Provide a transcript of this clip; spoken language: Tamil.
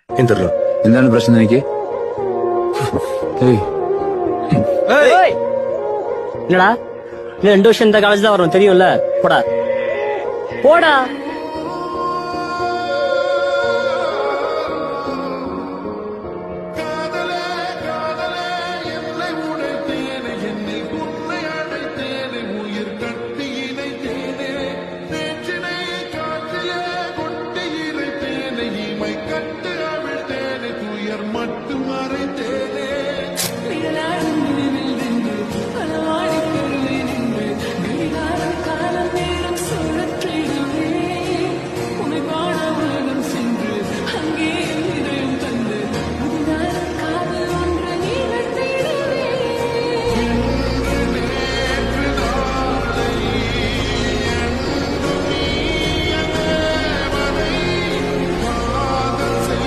எந்திரா. എന്താണ് പ്രശ്നം എനിക്ക്? என்னடா நீ 2 வருஷம் இந்த காலேஜ் தான் வரும் தெரியும்ல, போடா போடா. கட்டு அவிழ்த்தேனே துயர் மட்டும் மறைத்தேனே